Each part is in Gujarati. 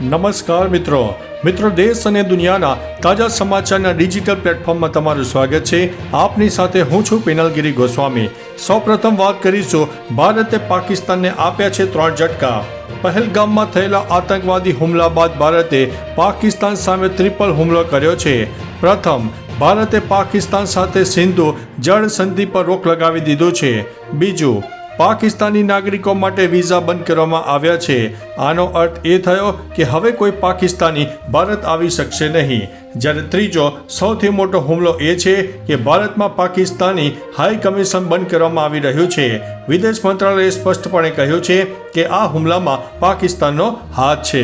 નમસ્કાર મિત્રો દેશ અને દુનિયાના તાજા સમાચારના ડિજિટલ પ્લેટફોર્મમાં તમારું સ્વાગત છે। આપની સાથે હું છું પિનલગીરી ગોસ્વામી। સૌપ્રથમ વાત કરીશું, ભારતે પાકિસ્તાનને આપ્યા છે 3 ઝટકા। પહેલગામમાં થયેલા આતંકવાદી હુમલા બાદ ભારતે પાકિસ્તાન સામે ટ્રિપલ હુમલો કર્યો છે। પ્રથમ, ભારતે પાકિસ્તાન સાથે સિંધુ જળ સંધિ પર રોક લગાવી દીધો છે। બીજું, પાકિસ્તાની નાગરિકો માટે વિઝા બંધ કરવામાં આવ્યા છે। આનો અર્થ એ થયો કે હવે કોઈ પાકિસ્તાની ભારત આવી શકશે નહીં। જ્યારે ત્રીજો સૌથી મોટો હુમલો એ છે કે ભારતમાં પાકિસ્તાની હાઈ કમિશન બંધ કરવામાં આવી રહ્યું છે। વિદેશ મંત્રાલયે સ્પષ્ટપણે કહ્યું છે કે આ હુમલામાં પાકિસ્તાનનો હાથ છે।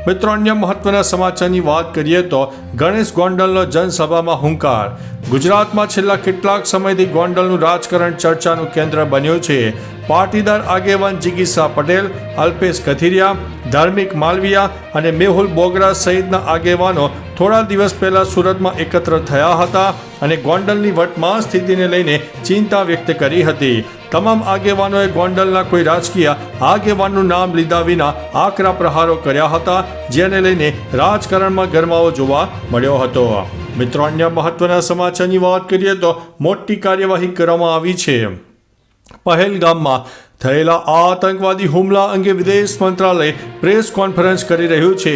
મિત્રો, અન્ય મહત્વના સમાચારની વાત કરીએ તો ગણેશ ગોંડલનો જનસભામાં હુંકાર। ગુજરાતમાં છેલ્લા કેટલાક સમયથી ગોંડલનું રાજકારણ ચર્ચાનું કેન્દ્ર બન્યું છે। પાટીદાર આગેવાન જિગીશા પટેલ, અલ્પેશ કથિરિયા, ધાર્મિક માલવિયા અને મેહુલ બોગરા સહિતના આગેવાનો થોડા દિવસ પહેલા સુરતમાં એકત્ર થયા હતા અને ગોંડલની વર્તમાન સ્થિતિને લઈને ચિંતા વ્યક્ત કરી હતી। તમામ આગેવાનોએ ગોંડલના કોઈ રાજકીય આગેવાનનું નામ લીધા વિના આકરા પ્રહારો કર્યા હતા, જેને લઈને રાજકારણમાં ગરમાવો જોવા મળ્યો હતો। મિત્રો, અન્ય મહત્વના સમાચારની વાત કરીએ તો મોટી કાર્યવાહી કરવામાં આવી છે। પહેલગામમાં થયેલા આતંકવાદી હુમલા અંગે વિદેશ મંત્રાલય પ્રેસ કોન્ફરન્સ કરી રહ્યું છે।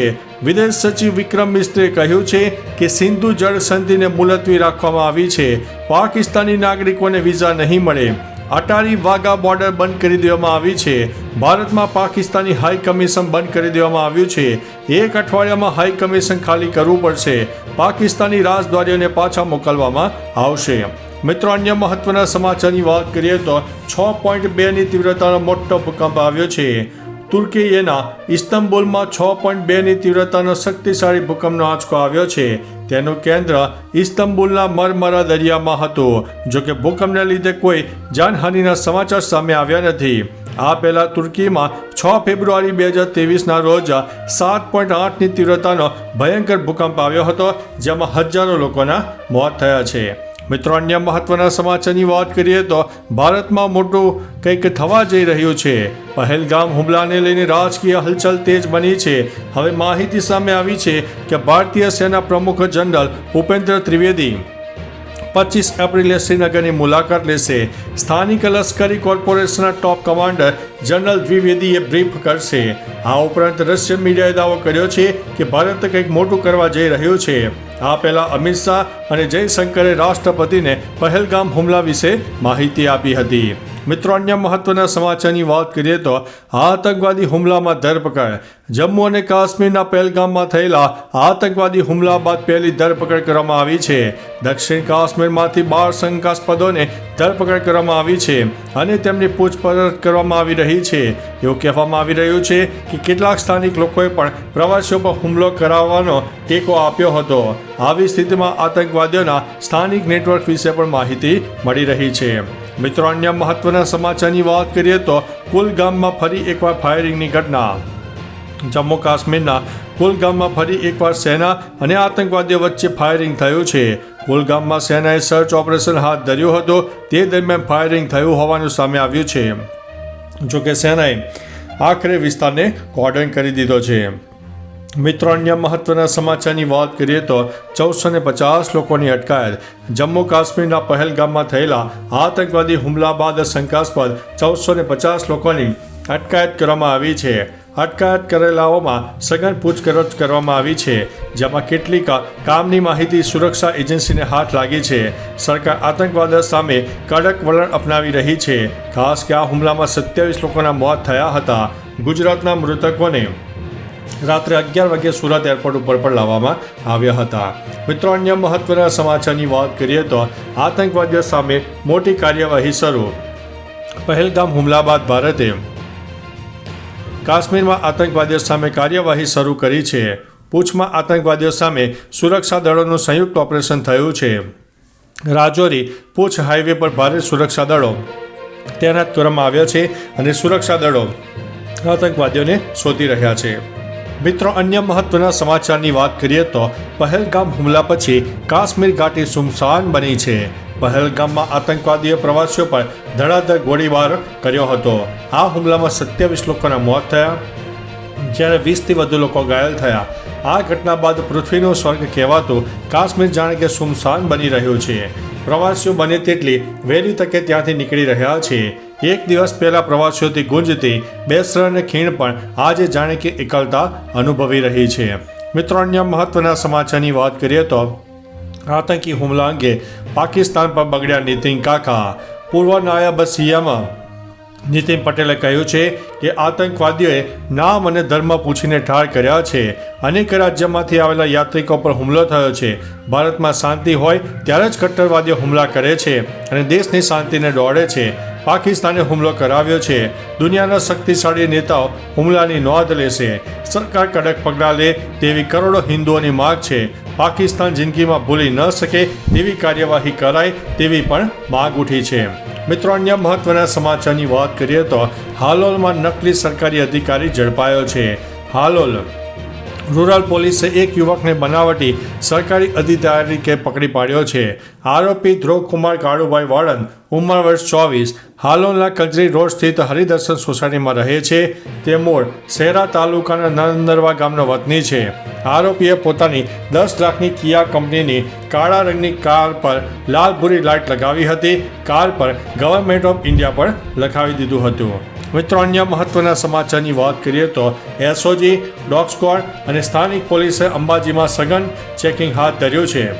વિદેશ સચિવ વિક્રમ મિસ્ત્રીએ કહ્યું છે કે સિંધુ જળ સંધિને મુલતવી રાખવામાં આવી છે। પાકિસ્તાની નાગરિકોને વિઝા નહીં મળે। અટારી વાઘા બોર્ડર બંધ કરી દેવામાં આવી છે। ભારતમાં પાકિસ્તાની હાઈ કમિશન બંધ કરી દેવામાં આવ્યું છે। 1 અઠવાડિયામાં હાઈ કમિશન ખાલી કરવું પડશે। પાકિસ્તાની રાજદ્વારીઓને પાછા મોકલવામાં આવશે। મિત્રો, અન્ય મહત્વના સમાચારની વાત કરીએ તો 6.2ની તીવ્રતાનો મોટો ભૂકંપ આવ્યો છે। તુર્કીના ઇસ્તંબુલમાં 6.2ની તીવ્રતાનો શક્તિશાળી ભૂકંપનો આંચકો આવ્યો છે। તેનું કેન્દ્ર ઇસ્તંબુલના મરમરા દરિયામાં હતું। જોકે ભૂકંપને લીધે કોઈ જાનહાનિના સમાચાર સામે આવ્યા નથી। આ પહેલા તુર્કીમાં 6 ફેબ્રુઆરી 2023ના રોજ 7.8ની તીવ્રતાનો ભયંકર ભૂકંપ આવ્યો હતો, જેમાં હજારો લોકોના મોત થયા છે। મિત્રો, અન્ય મહત્વના સમાચારની વાત કરીએ તો ભારતમાં મોટું કંઈક થવા જઈ રહ્યું છે। પહેલગામ હુમલાને લઈને રાજકીય હલચલ તેજ બની છે। હવે માહિતી સામે આવી છે કે ભારતીય સેના પ્રમુખ જનરલ ભૂપેન્દ્ર ત્રિવેદી 25 એપ્રિલે શ્રીનગરની મુલાકાત લેશે। સ્થાનિક લશ્કરી કોર્પોરેશનના ટોપ કમાન્ડર જનરલ દ્વિવેદીએ બ્રીફ કરશે। આ ઉપરાંત રશિયન મીડિયાએ દાવો કર્યો છે કે ભારત કંઈક મોટું કરવા જઈ રહ્યું છે। આ પહેલા અમિત શાહ અને જયશંકરે રાષ્ટ્રપતિને પહેલગામ હુમલા વિશે માહિતી આપી હતી। મિત્રો, અન્ય મહત્વના સમાચારની વાત કરીએ તો આતંકવાદી હુમલામાં ધરપકડ। જમ્મુ અને કાશ્મીરના પહેલગામમાં થયેલા આતંકવાદી હુમલા બાદ પહેલી ધરપકડ કરવામાં આવી છે। દક્ષિણ કાશ્મીરમાંથી 12 શંકાસ્પદોને ધરપકડ કરવામાં આવી છે અને તેમની પૂછપરછ કરવામાં આવી રહી છે। એવું કહેવામાં આવી રહ્યું છે કે કેટલાક સ્થાનિક લોકોએ પણ પ્રવાસીઓ પર હુમલો કરાવવાનો ટેકો આપ્યો હતો। આવી સ્થિતિમાં આતંકવાદીઓના સ્થાનિક નેટવર્ક વિશે પણ માહિતી મળી રહી છે। મિત્રો, અન્ય મહત્વના સમાચારની વાત કરીએ તો કુલગામમાં ફરી એકવાર ફાયરિંગની ઘટના। જમ્મુ કાશ્મીરના કુલગામમાં ફરી એકવાર સેના અને આતંકવાદીઓ વચ્ચે ફાયરિંગ થયું છે। કુલગામમાં સેનાએ સર્ચ ઓપરેશન હાથ ધર્યું હતું, તે દરમિયાન ફાયરિંગ થયું હોવાનું સામે આવ્યું છે। જોકે સેનાએ આખરે વિસ્તારને કોર્ડન કરી દીધો છે। મિત્રો, અન્ય મહત્વના સમાચારની વાત કરીએ તો 1450 લોકોની અટકાયત। જમ્મુ કાશ્મીરના પહેલગામમાં થયેલા આતંકવાદી હુમલા બાદ શંકાસ્પદ 1450 લોકોની અટકાયત કરવામાં આવી છે। અટકાયત કરેલાઓમાં સઘન પૂછપરછ કરવામાં આવી છે, જેમાં કેટલીક કામની માહિતી સુરક્ષા એજન્સીને હાથ લાગી છે। સરકાર આતંકવાદ સામે કડક વલણ અપનાવી રહી છે, ખાસ કે આ હુમલામાં 27 લોકોના મોત થયા હતા। ગુજરાતના મૃતકોને રાત્રે 11 વાગ્યે સુરત એરપોર્ટ ઉપર પણ લાવવામાં આવ્યા હતા। મિત્રો, અન્ય મહત્વના સમાચારની વાત કરીએ તો આતંકવાદીઓ સામે મોટી કાર્યવાહી શરૂ। પહેલગામ હુમલા બાદ ભારતે કાશ્મીરમાં આતંકવાદીઓ સામે કાર્યવાહી શરૂ કરી છે। પૂંછમાં આતંકવાદીઓ સામે સુરક્ષા દળોનું સંયુક્ત ઓપરેશન થયું છે। રાજૌરી પૂંછ હાઈવે પર ભારે સુરક્ષા દળો તૈનાત કરવામાં આવ્યા છે અને સુરક્ષા દળો આતંકવાદીઓને શોધી રહ્યા છે। મિત્રો, અન્ય મહત્વના સમાચારની વાત કરીએ તો પહેલગામ હુમલા પછી કાશ્મીર ઘાટી સુમસાન બની છે। પહેલગામમાં આતંકવાદીએ પ્રવાસીઓ પર ધડાધડ ગોળીબાર કર્યો હતો। આ હુમલામાં 27 લોકોના મોત થયા। જ્યારે 20થી વધુ લોકો ઘાયલ થયા. આ ઘટના બાદ પૃથ્વીનો સ્વર્ગ કહેવાતું કાશ્મીર જાણે કે સુમસાન બની રહ્યું છે. પ્રવાસીઓ બને તેટલી વહેલી તકે ત્યાંથી નીકળી રહ્યા છે. એક દિવસ પહેલા પ્રવાસીઓથી ગુંજતી બેસર અને ખીણ પણ આજે જાણે કે એકલતા અનુભવી રહી છે. મિત્રો, અન્ય મહત્વના સમાચારની વાત કરીએ તો આતંકી હુમલા અંગે પાકિસ્તાન પર બગડ્યા નીતિન કાકા. પૂર્વ નાયબ સીએમ નીતિન પટેલે કહ્યું છે કે આતંકવાદીઓએ નામ અને ધર્મ પૂછીને ઠાર કર્યા છે. અનેક રાજ્યમાંથી આવેલા યાત્રિકો પર હુમલો થયો છે. ભારતમાં શાંતિ હોય ત્યારે જ કટ્ટરવાદીઓ હુમલા કરે છે અને દેશની શાંતિને દોડે છે. પાકિસ્તાને હુમલો કરાવ્યો છે. દુનિયાના શક્તિશાળી નેતાઓ હુમલાની નોંધ લેશે. સરકાર કડક પગલાં લે તેવી કરોડો હિન્દુઓની માગ છે. પાકિસ્તાન જિંદગીમાં ભૂલી ન શકે તેવી કાર્યવાહી કરાય તેવી પણ માગ ઉઠી છે. મિત્રો, અન્ય મહત્વના સમાચારની વાત કરીએ તો હાલોલમાં નકલી સરકારી અધિકારી ઝડપાયો છે. હાલોલ રૂરલ પોલીસે એક યુવકને બનાવટી સરકારી અધિકારી તરીકે પકડી પાડ્યો છે. આરોપી ધ્રુવકુમાર કાળુભાઈ વાળંદ, ઉંમર વર્ષ 24, હાલોલના કંજરી રોડ સ્થિત હરિદર્શન સોસાયટીમાં રહે છે. તે મૂળ શહેરા તાલુકાના નંદરવા ગામનો વતની છે. આરોપીએ પોતાની 10 લાખની કિયા કંપનીની કાળા રંગની કાર પર લાલ ભૂરી લાઇટ લગાવી હતી. કાર પર ગવર્મેન્ટ ઓફ ઇન્ડિયા પણ લખાવી દીધું હતું. મિત્રો, અન્ય મહત્વના સમાચારની વાત કરીએ તો એસઓજી, ડોગ સ્ક્વોડ અને સ્થાનિક પોલીસે અંબાજીમાં સઘન ચેકિંગ હાથ ધર્યું છે.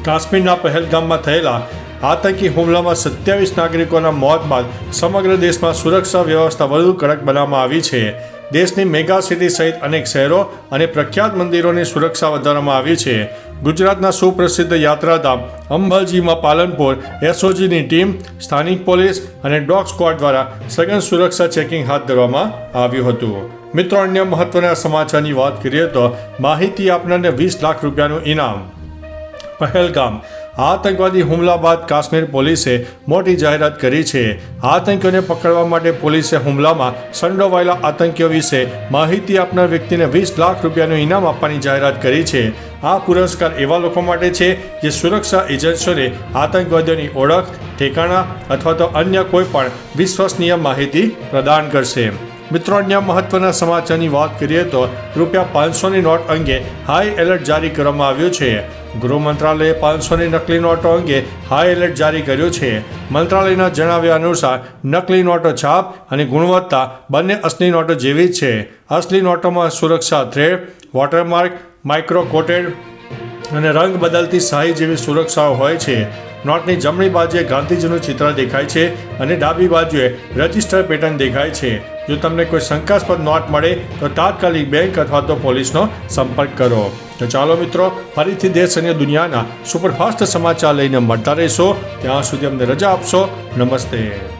કાશ્મીરના પહેલગામમાં થયેલા આતંકી હુમલામાં 27 નાગરિકોના મોત બાદ સમગ્ર દેશમાં સુરક્ષા વ્યવસ્થા વધુ કડક બનાવવામાં આવી છે. દેશની મેગા સિટી સહિત અનેક શહેરો અને પ્રખ્યાત મંદિરોની સુરક્ષા વધારવામાં આવી છે. ગુજરાતના સુપ્રસિદ્ધ યાત્રાધામ અંબાજીમાં પાલનપુર એસઓજીની ટીમ, સ્થાનિક પોલીસ અને ડોગ સ્ક્વોડ દ્વારા સઘન સુરક્ષા ચેકિંગ હાથ ધરવામાં આવ્યું હતું. મિત્રો, અન્ય મહત્વના સમાચારની વાત કરીએ તો માહિતી આપનારને 20 લાખ રૂપિયાનું ઇનામ. પહેલગામ આતંકવાદી હુમલા બાદ કાશ્મીર પોલીસે મોટી જાહેરાત કરી છે. આતંકીઓને પકડવા માટે પોલીસે હુમલામાં સંડોવાયેલા આતંકીઓ વિશે માહિતી આપનાર વ્યક્તિને 20 લાખ રૂપિયાનું ઇનામ આપવાની જાહેરાત કરી છે. આ પુરસ્કાર એવા લોકો માટે છે જે સુરક્ષા એજન્સીઓને આતંકવાદીઓની ઓળખ, ઠેકાણા અથવા તો અન્ય કોઈ પણ વિશ્વસનીય માહિતી પ્રદાન કરશે. મિત્રો, અન્ય મહત્વના સમાચારની વાત કરીએ તો ₹500ની નોટ અંગે હાઈ એલર્ટ જારી કરવામાં આવ્યું છે. ગૃહ મંત્રાલયે 500ની નકલી નોટો અંગે હાઈ એલર્ટ જારી કર્યું છે. મંત્રાલયના જણાવ્યા અનુસાર નકલી નોટો છાપ અને ગુણવત્તા બંને અસલી નોટો જેવી જ છે. અસલી નોટોમાં સુરક્ષા થ્રેડ, વોટરમાર્ક, માઇક્રો કોટેડ અને રંગ બદલતી શાહી જેવી સુરક્ષાઓ હોય છે. નોટની જમણી બાજુએ ગાંધીજીનું ચિત્ર દેખાય છે અને ડાબી બાજુએ રજિસ્ટર પેટર્ન દેખાય છે. જો તમને કોઈ શંકાસ્પદ નોટ મળે તો તાત્કાલિક બેંક અથવા તો પોલીસનો સંપર્ક કરો. તો ચાલો મિત્રો, ફરીથી દેશ અને દુનિયાના સુપરફાસ્ટ સમાચાર લઈને મળતા રહેશો. ત્યાં સુધી અમને રજા આપશો. નમસ્તે.